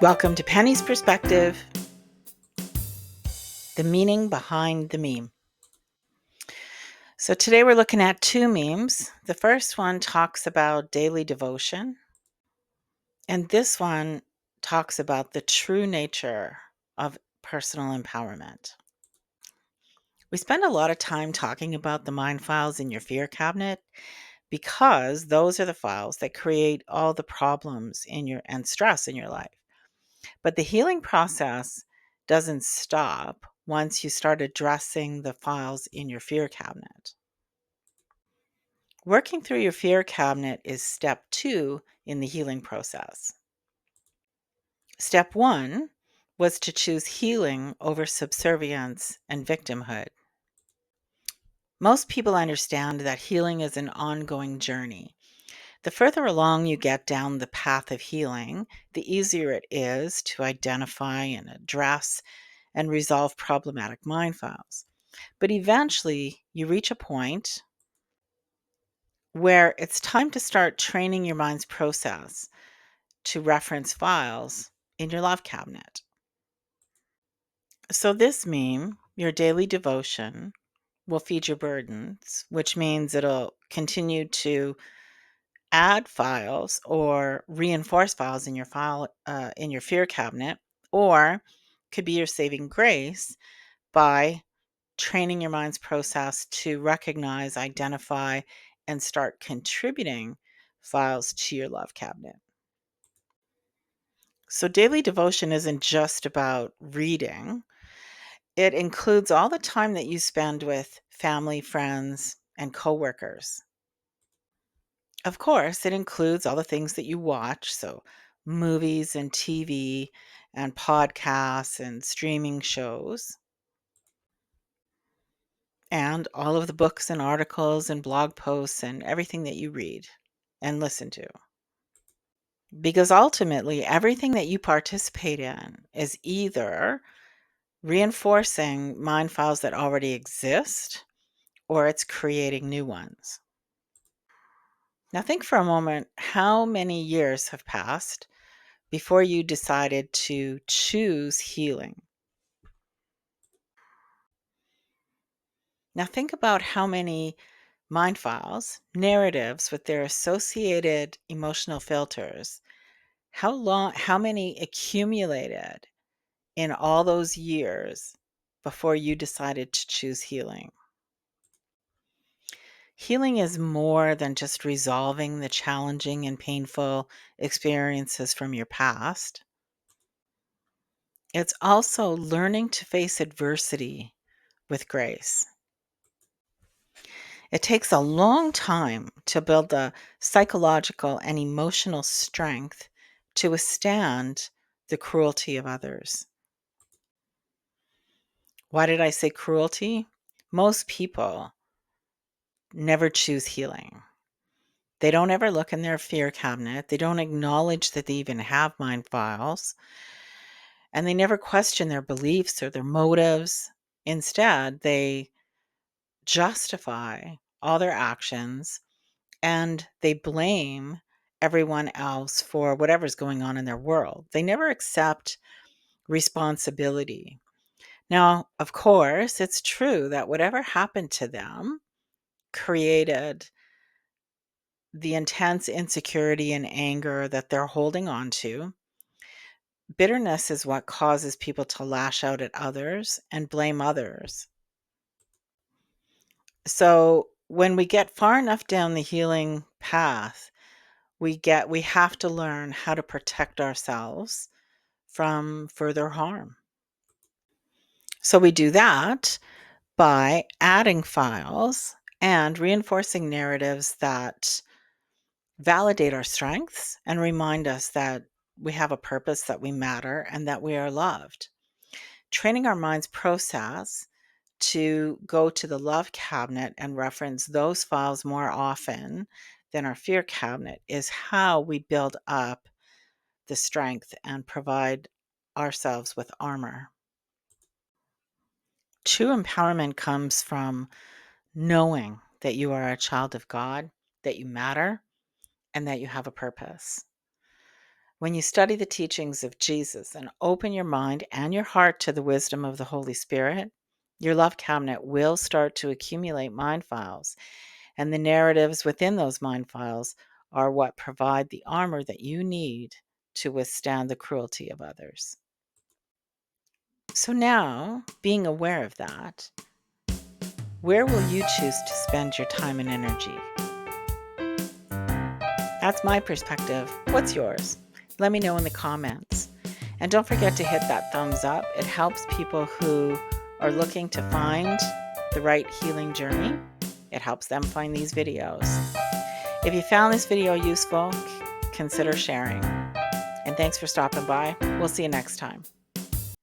Welcome to Penny's Perspective, the meaning behind the meme. So today we're looking at two memes. The first one talks about daily devotion, and this one talks about the true nature of personal empowerment. We spend a lot of time talking about the mind files in your fear cabinet because those are the files that create all the problems and stress in your life. But the healing process doesn't stop once you start addressing the files in your fear cabinet. Working through your fear cabinet is step 2 in the healing process. Step 1 was to choose healing over subservience and victimhood. Most people understand that healing is an ongoing journey. The further along you get down the path of healing, the easier it is to identify and address and resolve problematic mind files. But eventually, you reach a point where it's time to start training your mind's process to reference files in your love cabinet. So, this meme, your daily devotion, will feed your burdens, which means it'll continue to add files or reinforce files in your fear cabinet, or could be your saving grace by training your mind's process to recognize, identify, and start contributing files to your love cabinet. So, daily devotion isn't just about reading, it includes all the time that you spend with family, friends, and coworkers. Of course, it includes all the things that you watch, so movies and TV and podcasts and streaming shows, and all of the books and articles and blog posts and everything that you read and listen to. Because ultimately, everything that you participate in is either reinforcing mind files that already exist or it's creating new ones. Now, think for a moment how many years have passed before you decided to choose healing. Now, think about how many mind files, narratives with their associated emotional filters, how many accumulated in all those years before you decided to choose healing. Healing is more than just resolving the challenging and painful experiences from your past. It's also learning to face adversity with grace. It takes a long time to build the psychological and emotional strength to withstand the cruelty of others. Why did I say cruelty? Most people never choose healing. They don't ever look in their fear cabinet. They don't acknowledge that they even have mind files. And they never question their beliefs or their motives. Instead, they justify all their actions and they blame everyone else for whatever's going on in their world. They never accept responsibility. Now, of course, it's true that whatever happened to them created the intense insecurity and anger that they're holding on to. Bitterness is what causes people to lash out at others and blame others. So, when we get far enough down the healing path, we have to learn how to protect ourselves from further harm. So we do that by adding files and reinforcing narratives that validate our strengths and remind us that we have a purpose, that we matter, and that we are loved. Training our mind's process to go to the love cabinet and reference those files more often than our fear cabinet is how we build up the strength and provide ourselves with armor. True empowerment comes from knowing that you are a child of God, that you matter, and that you have a purpose. When you study the teachings of Jesus and open your mind and your heart to the wisdom of the Holy Spirit, your love cabinet will start to accumulate mind files, and the narratives within those mind files are what provide the armor that you need to withstand the cruelty of others. So now, being aware of that, where will you choose to spend your time and energy? That's my perspective. What's yours? Let me know in the comments. And don't forget to hit that thumbs up. It helps people who are looking to find the right healing journey. It helps them find these videos. If you found this video useful, consider sharing. And thanks for stopping by. We'll see you next time.